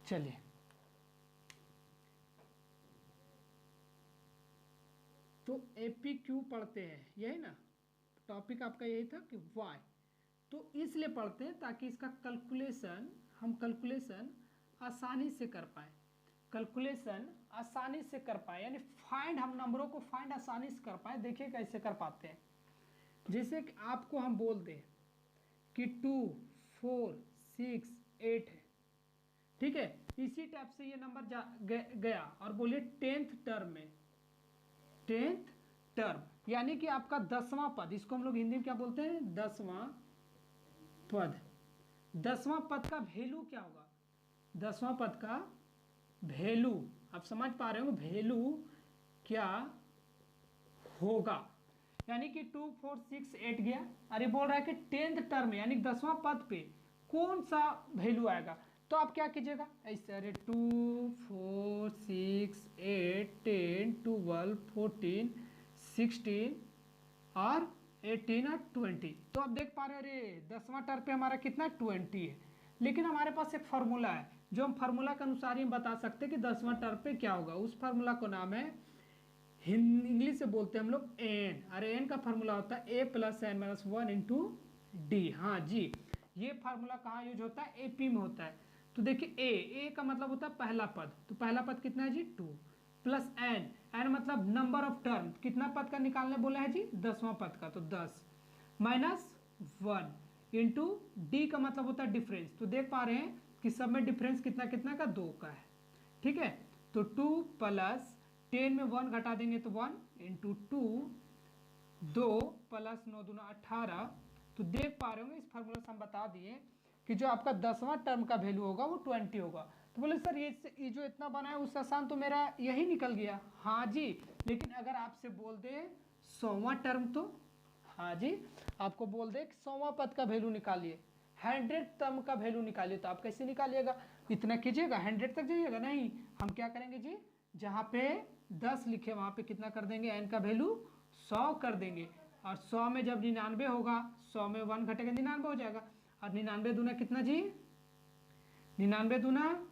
चलिए तो APQ पढ़ते हैं, यही ना टॉपिक आपका, यही था कि वाई। तो इसलिए पढ़ते हैं ताकि इसका कैलकुलेशन आसानी से कर पाए, कैलकुलेशन आसानी से कर पाए, यानी फाइंड, हम नंबरों को फाइंड आसानी से कर पाए। देखिए कैसे कर पाते हैं। जैसे कि आपको हम बोल दें कि 2 4 6 8 है, ठीक है, इसी टाइप से ये नंबर गया और बोलिए 10th टर्म में, 10th टर्म यानी कि आपका 10वां पद, इसको हम लोग हिंदी में क्या बोलते हैं, 10वां पद। 10वां पद का वैल्यू क्या होगा, 10वां पद का वैल्यू, आप समझ पा रहे हो वैल्यू क्या होगा। यानी कि 2 4 6 8 गया, अरे बोल रहा है कि 10th टर्म यानी 10वां पद पे कौन सा वैल्यू आएगा। तो आप क्या कीजिएगा ऐसे, अरे 2 4 6 8 10 12 14 16 और 18 और 20। तो आप देख पा रहे हैं अरे 10वां टर्म पे हमारा कितना 20 है, लेकिन हमारे पास एक फार्मूला है जो हम फार्मूला के अनुसार ही हम बता सकते हैं कि 10वां टर्म पे क्या होगा। उस फार्मूला को नाम है, इंग्लिश से बोलते हैं हम लोग एन। अरे एन का फार्मूला होता है a+n-1 इंटू डी। हाँ जी, ये फार्मूला कहाँ यूज होता है, एपी में होता है। तो देखिए ए का मतलब होता है पहला पद, तो पहला पद कितना है जी 2, प्लस एन, एन मतलब नंबर ऑफ टर्म, कितना पद का निकालने बोला है जी 10वां पद का, तो 10 माइनस 1 इंटू डी का मतलब होता है डिफरेंस। तो देख पा रहे हैं कि सब में डिफरेंस कितना कितना का 2 का है, ठीक है। तो 2 प्लस 10 में 1 घटा देंगे तो 1 इंटू 2, 2 प्लस 9 दूना 18। तो देख पा रहे होंगे इस फार्मूला से हम बता दिए कि जो आपका 10वां टर्म का वैल्यू होगा वो 20 होगा। तो बोले सर ये जो इतना बना है उससे आसान तो मेरा यही निकल गया। हाँ जी, लेकिन अगर आपसे बोल दे 100वां टर्म, तो हाँ जी आपको बोल दे 100वां पद का वैल्यू निकालिए, 100 टर्म का वैल्यू निकालिए, तो आप कैसे निकालिएगा, इतना कीजिएगा 100 तक जाइएगा, नहीं हम क्या करेंगे जी, जहाँ पे 10 लिखे वहाँ पे कितना कर देंगे, एन का वैल्यू 100 कर देंगे। और 100 में जब 99 होगा, 100 में 1 घटेगा 99 हो जाएगा। और 99 दूना कितना जी, 99 दूना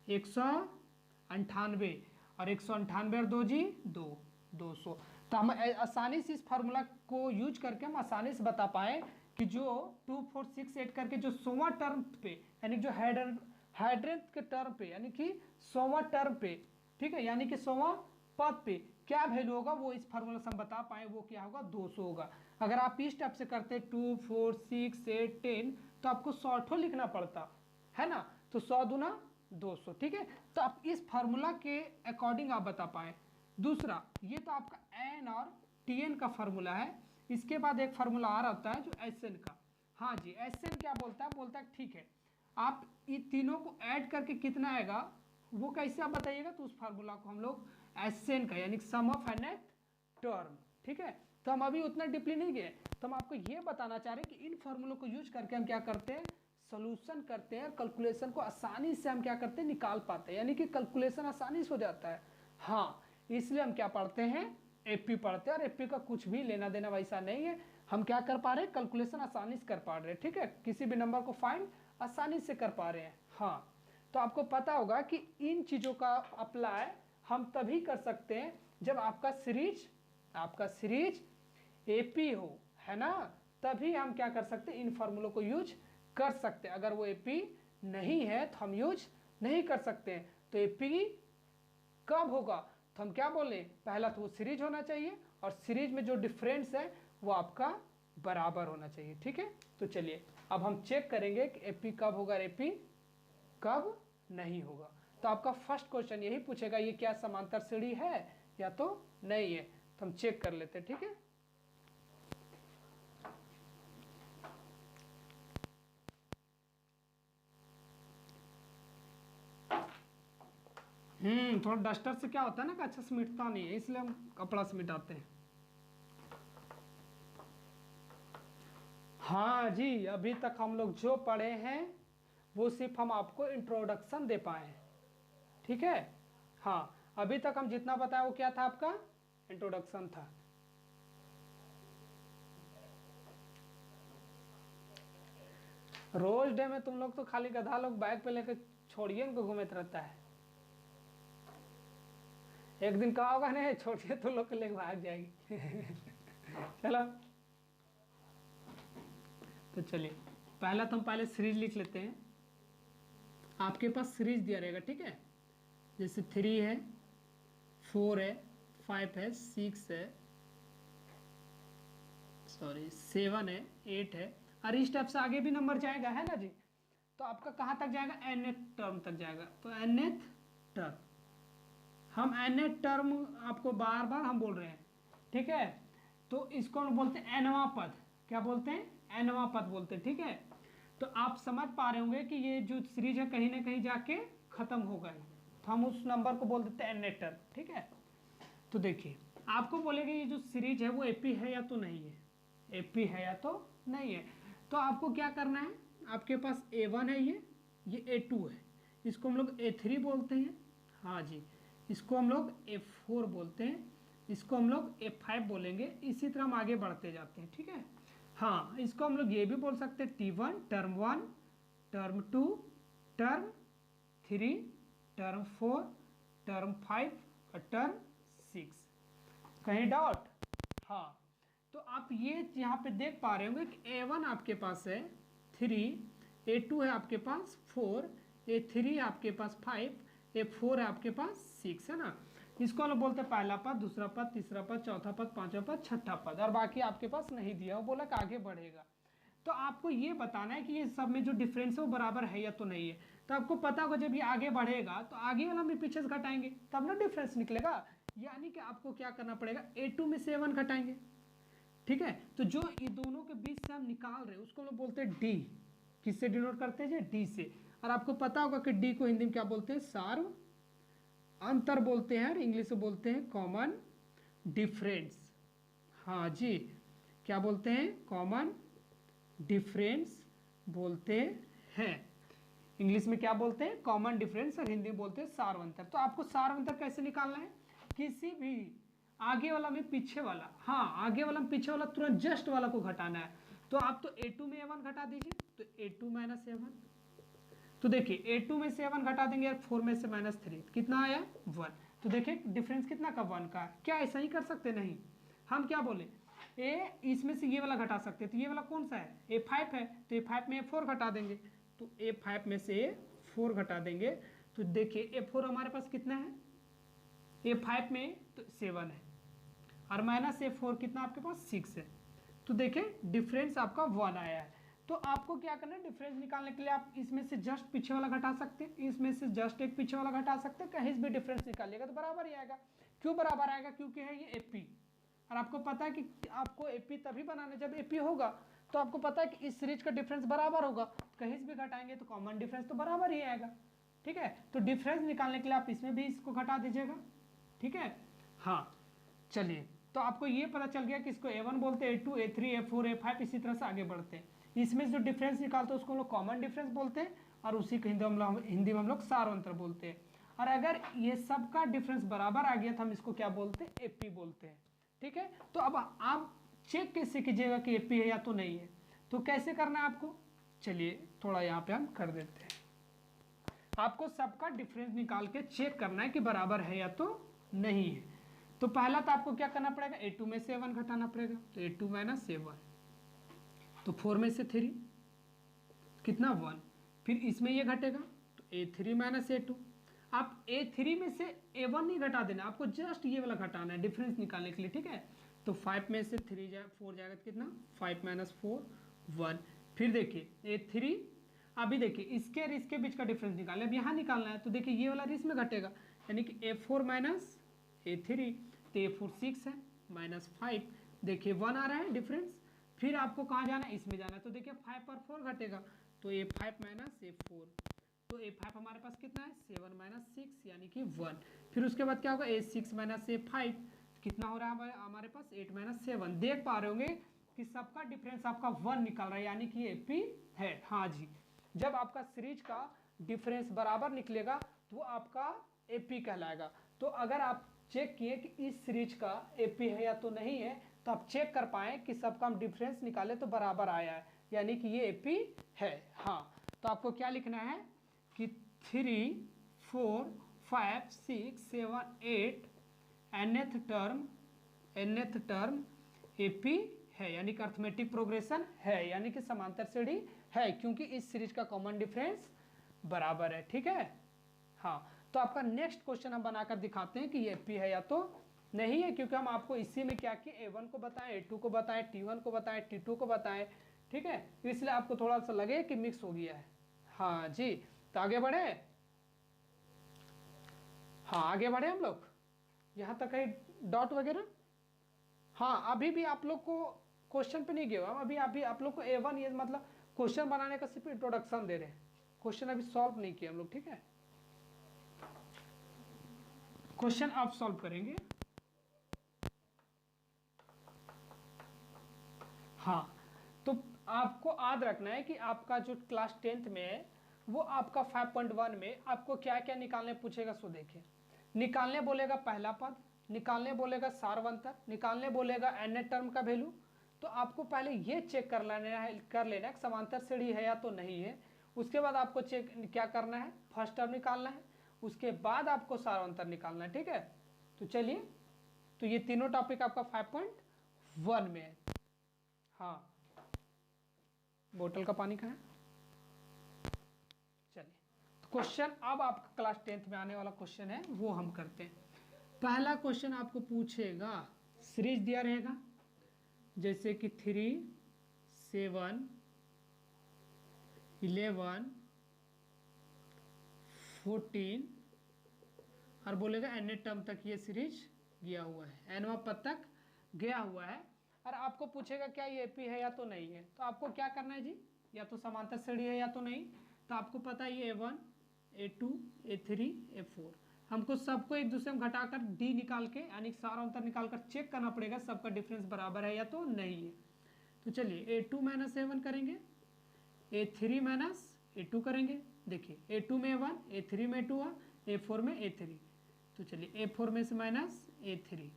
198, और 198 और 2 जी 200। तो हम आसानी से इस फार्मूला को यूज करके हम आसानी से बता पाए कि जो 2 4 6 8 करके जो 100वां टर्म पे, यानी जो हाइड्रेंट के टर्म पे, यानी कि 100वां टर्म पे, ठीक है, यानी कि 100वां पद पे क्या वैल्यू होगा, वो इस फार्मूला से हम बता पाए, वो क्या होगा 200 होगा। अगर आप इस टाइप से करते 2 4 6 8 10 तो आपको 100 लिखना पड़ता है ना, तो 100 दूना 200, ठीक है। तो आप इस फार्मूला के अकॉर्डिंग आप बता पाए। दूसरा, ये तो आपका एन और टी एन का फार्मूला है। इसके बाद एक फार्मूला आ रहा होता है जो एस एन का। हाँ जी, एस एन क्या बोलता है, बोलता है ठीक है आप इन तीनों को ऐड करके कितना आएगा वो कैसे आप बताइएगा, तो उस फार्मूला को हम लोग एस एन का यानी सम ऑफ फाइनाइट टर्म, ठीक है। तो हम अभी उतना डीपली नहीं गए, तो हम आपको ये बताना चाह रहे हैं कि इन फार्मूलों को यूज करके हम क्या करते हैं, सोल्यूशन करते हैं, कैलकुलेशन को आसानी से हम क्या करते हैं, निकाल पाते हैं, यानी कि कैलकुलेशन आसानी से हो जाता है। हाँ, इसलिए हम क्या पढ़ते हैं, एपी पढ़ते हैं, और एपी का कुछ भी लेना देना वैसा नहीं है। हम क्या कर पा रहे हैं, कैलकुलेशन आसानी से कर पा रहे हैं, ठीक है, किसी भी नंबर को फाइंड आसानी से कर पा रहे हैं। हाँ, तो आपको पता होगा कि इन चीज़ों का अप्लाई हम तभी कर सकते हैं जब आपका सीरीज एपी हो, है ना, तभी हम क्या कर सकते हैं, इन फार्मूलों को यूज कर सकते हैं। अगर वो एपी नहीं है तो हम यूज नहीं कर सकते हैं। तो एपी कब होगा, तो हम क्या बोले, पहला तो वो सीरीज होना चाहिए, और सीरीज में जो डिफरेंस है वो आपका बराबर होना चाहिए, ठीक है। तो चलिए अब हम चेक करेंगे कि एपी कब होगा, एपी कब नहीं होगा। तो आपका फर्स्ट क्वेश्चन यही पूछेगा, ये क्या समांतर श्रेणी है या तो नहीं है, तो हम चेक कर लेते हैं, ठीक है। थोड़ा डस्टर से क्या होता है ना कि अच्छा से मिटता नहीं है, इसलिए हम कपड़ा से मिटाते हैं। हाँ जी, अभी तक हम लोग जो पढ़े हैं वो सिर्फ हम आपको इंट्रोडक्शन दे पाए हैं, ठीक है। हाँ, अभी तक हम जितना बताया वो क्या था, आपका इंट्रोडक्शन था। रोज डे में तुम लोग तो खाली गधा लोग बैग पे लेकर छोड़िए उनको, घूमत रहता है। एक दिन कहा होगा नहीं छोड़िए तो लोग लेके भाग जाएगी। चलो तो चलिए पहला तो हम पहले सीरीज लिख लेते हैं। आपके पास सीरीज दिया रहेगा, ठीक है, जैसे 3 है, 4 है, 5 है, 6 है, सॉरी 7 है, 8 है, और इस टाइप से आगे भी नंबर जाएगा, है ना जी। तो आपका कहाँ तक जाएगा, nth टर्म तक जाएगा। तो nth टर्म, हम nth टर्म आपको बार बार हम बोल रहे हैं, ठीक है। तो इसको हम बोलते हैं nवां पद। क्या बोलते हैं, nवां पद बोलते हैं, ठीक है। तो आप समझ पा रहे होंगे कि ये जो सीरीज है कहीं ना कहीं जाके खत्म हो गई, तो हम उस नंबर को बोल देते हैं nth टर्म, ठीक है। तो देखिए आपको बोलेगा ये जो सीरीज है वो एपी है या तो नहीं है, एपी है या तो नहीं है। तो आपको क्या करना है, आपके पास A1 है, ये A2 है, इसको हम लोग A3 बोलते हैं, हाँ जी, इसको हम लोग A4 बोलते हैं, इसको हम लोग A5 बोलेंगे। इसी तरह हम आगे बढ़ते जाते हैं, ठीक है। हाँ, इसको हम लोग ये भी बोल सकते हैं T1, term 1, term 2, term 3, term 4, term 5 और टर्म 6। कहीं डाउट? हाँ, तो आप ये यहाँ पे देख पा रहे होंगे कि A1 आपके पास है 3, A2 है आपके पास 4, A3 है आपके पास 5, A4 है आपके पास 6, है ना। इसको हम लोग बोलते हैं पहला पद, दूसरा पद, तीसरा पद, चौथा पद, पांचवा पद, छठा पद, और बाकी आपके पास नहीं दिया, वो बोला कि आगे बढ़ेगा। तो आपको ये बताना है कि ये सब में जो डिफरेंस है वो बराबर है या तो नहीं है। तो आपको पता होगा जब ये आगे बढ़ेगा तो आगे वाला में पीछे से घटाएंगे तब ना डिफरेंस निकलेगा। यानी कि आपको क्या करना पड़ेगा, A2 में से A1 घटाएंगे, ठीक है। तो जो ये दोनों के बीच से हम निकाल रहे हैं उसको हम लोग बोलते हैं डी। किससे डिनोट करते हैं, डी से। और आपको पता होगा कि डी को हिंदी में क्या बोलते हैं, सार्व अंतर बोलते हैं, और इंग्लिश में बोलते हैं कॉमन डिफरेंस। हाँ जी, क्या बोलते हैं, कॉमन डिफरेंस बोलते हैं। इंग्लिश में क्या बोलते हैं, कॉमन डिफरेंस, और हिंदी में बोलते हैं सार्व अंतर। तो आपको सार्व अंतर कैसे निकालना है, किसी भी आगे वाला में पीछे वाला, हाँ आगे वाला में पीछे वाला तुरंत जस्ट वाला को घटाना है। तो आप तो A2 में A1 घटा दीजिए, तो A2 माइनस A1। तो देखिए A2 में से A1 घटा देंगे, 4 में से -3, कितना आया 1। तो देखिए डिफरेंस कितना का 1 का। क्या ऐसा ही कर सकते, नहीं, हम क्या बोले, इसमें से ये वाला घटा सकते, तो ये वाला कौन सा है, A5 है, तो A5 में A4 घटा देंगे, तो A5 में से A4 घटा देंगे। तो देखिए A4 हमारे पास कितना है, A5 में तो 7 है, और माइनस A4 कितना आपके पास 6 है। तो देखिए डिफरेंस आपका 1 आया है। तो आपको क्या करना है, डिफरेंस निकालने के लिए आप इसमें से जस्ट पीछे वाला घटा सकते हैं, इसमें से जस्ट एक पीछे वाला घटा सकते हैं, कहीं भी डिफरेंस निकालिएगा तो बराबर ही आएगा। क्यों बराबर आएगा, क्योंकि है ये AP, और आपको पता है कि आपको AP तभी बनाना जब AP होगा। तो आपको पता है कि इस सीरीज का डिफरेंस बराबर होगा, कहीं से भी घटाएंगे तो कॉमन डिफरेंस तो बराबर ही आएगा, ठीक है। तो डिफरेंस निकालने के लिए आप इसमें भी इसको घटा दीजिएगा, ठीक है। हाँ चलिए, तो आपको ये पता चल गया कि इसको A1 बोलते हैं, A2, A3, A4, A5, इसी तरह से आगे बढ़ते हैं। इसमें जो डिफरेंस निकालते हैं उसको हम लोग कॉमन डिफरेंस बोलते हैं, और उसी को हिंदी में हम लोग सार अंतर बोलते हैं। और अगर ये सब का डिफरेंस बराबर आ गया तो हम इसको क्या बोलते हैं, AP बोलते हैं, ठीक है। तो अब आप चेक कैसे कीजिएगा कि AP है या तो नहीं है, तो कैसे करना है आपको, चलिए थोड़ा यहाँ पे हम कर देते हैं। आपको सबका डिफरेंस निकाल के चेक करना है कि बराबर है या तो नहीं है। तो पहला तो आपको क्या करना पड़ेगा, A2 में से A1 घटाना पड़ेगा, तो A2 माइनस A1, तो 4 में से 3 कितना 1, फिर इसमें ये घटेगा तो A3 माइनस A2। आप A3 में से A1 नहीं घटा देना, आपको जस्ट ये वाला घटाना है डिफरेंस निकालने के लिए, ठीक है। तो 5 में से 4 जाएगा तो कितना, 5 माइनस 4 1। फिर देखिए A3, अभी देखिए इसके और इसके बीच का डिफरेंस निकालें, अब यहाँ निकालना है। तो देखिए ये वाला इसमें घटेगा, यानी कि A4 माइनस A3, तो A4 6 है, माइनस 5, देखिए 1 आ रहा है डिफरेंस। फिर आपको कहाँ जाना है, इसमें जाना है, तो देखिए 5 पर 4 घटेगा, तो A5 माइनस A4, तो A5 हमारे पास कितना है 7 माइनस 6 यानी कि 1। फिर उसके बाद क्या होगा, A6 माइनस A5 कितना हो रहा है हमारे पास 8 माइनस 7। देख पा रहे होंगे कि सबका डिफरेंस आपका 1 निकल रहा है, यानी कि AP है। हाँ जी, जब आपका सीरीज का डिफरेंस बराबर निकलेगा तो आपका AP कहलाएगा। तो अगर आप चेक किए कि इस सीरीज का AP है या तो नहीं है, तो आप चेक कर पाए कि सबका हम डिफरेंस निकाले तो बराबर आया है, यानी कि ये AP है। हाँ, तो आपको क्या लिखना है कि 3 4 5 6 7 8 nth टर्म एपी है, यानी कि अर्थमेटिक प्रोग्रेशन है, यानी कि समांतर श्रेणी है, क्योंकि इस सीरीज का कॉमन डिफरेंस बराबर है। ठीक है, हाँ। तो आपका नेक्स्ट क्वेश्चन हम बनाकर दिखाते हैं कि ये एपी है या तो नहीं है, क्योंकि हम आपको इसी में क्या किए, A1 को बताएं, A2 को बताएं, T1 को बताएं, T2 को बताएं। ठीक है, इसलिए आपको थोड़ा सा लगे कि मिक्स हो गया है। हाँ जी, तो आगे बढ़े। हाँ आगे बढ़े हम लोग, यहाँ तक है डॉट वगैरह। हाँ अभी भी आप लोग को क्वेश्चन पे नहीं गए, अभी आप लोग को A1 ये मतलब क्वेश्चन बनाने का सिर्फ इंट्रोडक्शन दे रहे हैं, क्वेश्चन अभी सॉल्व नहीं किए हम लोग। ठीक है, क्वेश्चन आप सॉल्व करेंगे। हाँ, तो आपको याद रखना है कि आपका जो क्लास 10th में है वो आपका 5.1 में आपको क्या क्या निकालने पूछेगा। सो देखिए, निकालने बोलेगा पहला पद, निकालने बोलेगा सार्वंतर, निकालने बोलेगा एन टर्म का वैल्यू। तो आपको पहले ये चेक कर लेना है कि समांतर श्रेणी है या तो नहीं है। उसके बाद आपको चेक क्या करना है, फर्स्ट टर्म निकालना है, उसके बाद आपको सार्वंतर निकालना है। ठीक है, तो चलिए, तो ये तीनों टॉपिक आपका 5.1 में है। हाँ, बोतल का पानी कहाँ है। चलिए, तो क्वेश्चन अब आपका क्लास 10th में आने वाला क्वेश्चन है वो हम करते हैं। पहला क्वेश्चन आपको पूछेगा, सीरीज दिया रहेगा जैसे कि 3 7 11 14 और बोलेगा एन टर्म तक ये सीरीज गया हुआ है, एनवा पद तक गया हुआ है, और आपको पूछेगा क्या ये एपी है या तो नहीं है। तो आपको क्या करना है जी, या तो समांतर श्रेणी है या तो नहीं। तो आपको पता है ये A1 A2 A3 A4, हमको सबको एक दूसरे में घटाकर डी निकाल के यानी सारा अंतर निकालकर चेक करना पड़ेगा सबका डिफरेंस बराबर है या तो नहीं है। तो चलिए A2 माइनस A1 करेंगे, A3 माइनस A2 करेंगे। देखिए A2 में A1, A3 में A2 A4 में A3। तो चलिए A4 में से माइनस A3,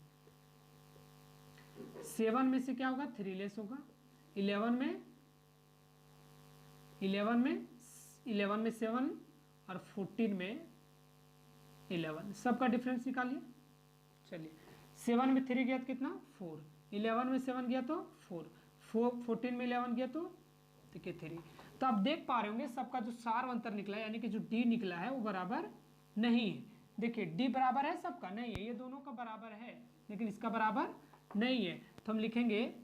7 में से क्या होगा 3 लेस होगा, 11 में 7 और 14 में 11, सबका डिफरेंस निकालिए। चलिए 7 में 3 गया तो कितना 4, 11 में 7 गया तो 4, 14 में 11 गया तो देखिए 3। तो आप देख पा रहे होंगे सबका जो सार अंतर निकला है यानी कि जो डी निकला है वो बराबर नहीं है। देखिए डी बराबर है सबका, नहीं है, ये दोनों का बराबर है लेकिन इसका बराबर नहीं है। तो हम लिखेंगे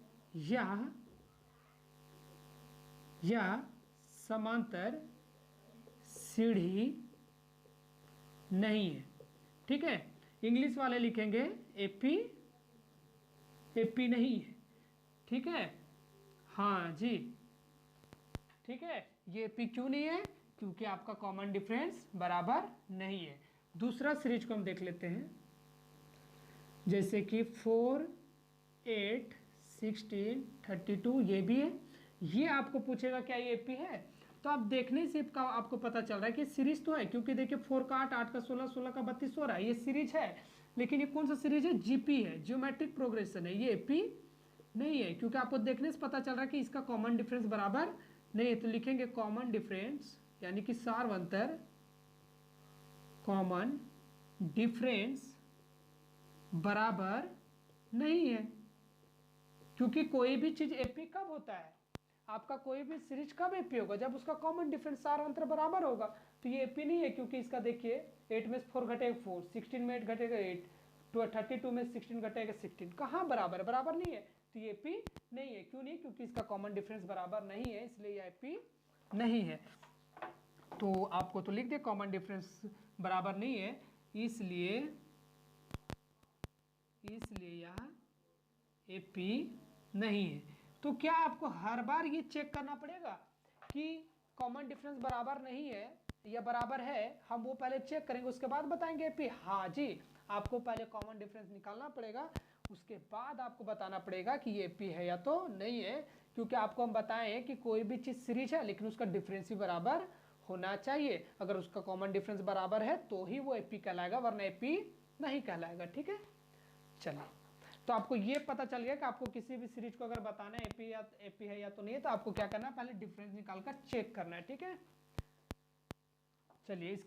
यह समांतर सीढ़ी नहीं है। ठीक है, इंग्लिश वाले लिखेंगे एपी नहीं है। ठीक है, हाँ जी, ठीक है, ये एपी क्यों नहीं है, क्योंकि आपका कॉमन डिफरेंस बराबर नहीं है। दूसरा सीरीज को हम देख लेते हैं, जैसे कि 4 8 16 32, ये भी है। ये आपको पूछेगा क्या ये एपी है, तो आप देखने से आपको पता चल रहा है कि सीरीज तो है, क्योंकि देखिए 4 का 8, 8 का 16, 16 का 32 हो रहा है, ये सीरीज है। लेकिन ये कौन सा सीरीज है, जीपी है, ज्योमेट्रिक प्रोग्रेशन है, ये एपी नहीं है, क्योंकि आपको देखने से पता चल रहा है कि इसका कॉमन डिफरेंस बराबर नहीं है। तो लिखेंगे कॉमन डिफरेंस यानी कि सार्वंतर कॉमन डिफरेंस बराबर नहीं है, क्योंकि कोई भी चीज एपी कब होता है, आपका कोई भी सीरीज कब एपी होगा, जब उसका कॉमन डिफरेंस सार्वंतर बराबर होगा। तो ये एपी नहीं है, क्योंकि इसका देखिए 8 में 4 घटेगा 4, 16 में 8 घटेगा 8, 32 में 16 घटेगा 16, कहाँ बराबर है, बराबर नहीं है। तो ये एपी नहीं है, क्यों नहीं, क्योंकि इसका कॉमन डिफरेंस बराबर नहीं है, इसलिए ये एपी नहीं है। तो आपको तो लिख दे कॉमन डिफरेंस बराबर नहीं है, इसलिए यह एपी नहीं है। तो क्या आपको हर बार ये चेक करना पड़ेगा कि कॉमन डिफरेंस बराबर नहीं है या बराबर है, हम वो पहले चेक करेंगे उसके बाद बताएंगे एपी। हाँ जी, आपको पहले कॉमन डिफरेंस निकालना पड़ेगा, उसके बाद आपको बताना पड़ेगा कि ये एपी है या तो नहीं है, क्योंकि आपको हम बताएं कि कोई भी चीज सीरीज है लेकिन उसका डिफरेंस भी बराबर होना चाहिए। अगर उसका कॉमन डिफरेंस बराबर है तो ही वो एपी कहलाएगा, वरना एपी नहीं कहलाएगा। ठीक है, चलिए, तो आपको ये पता चल गया कि आपको किसी भी सीरीज को अगर बताना है एपी है या तो नहीं है, तो आपको क्या करना है, पहले डिफरेंस निकालकर चेक करना है। ठीक है, चलिए।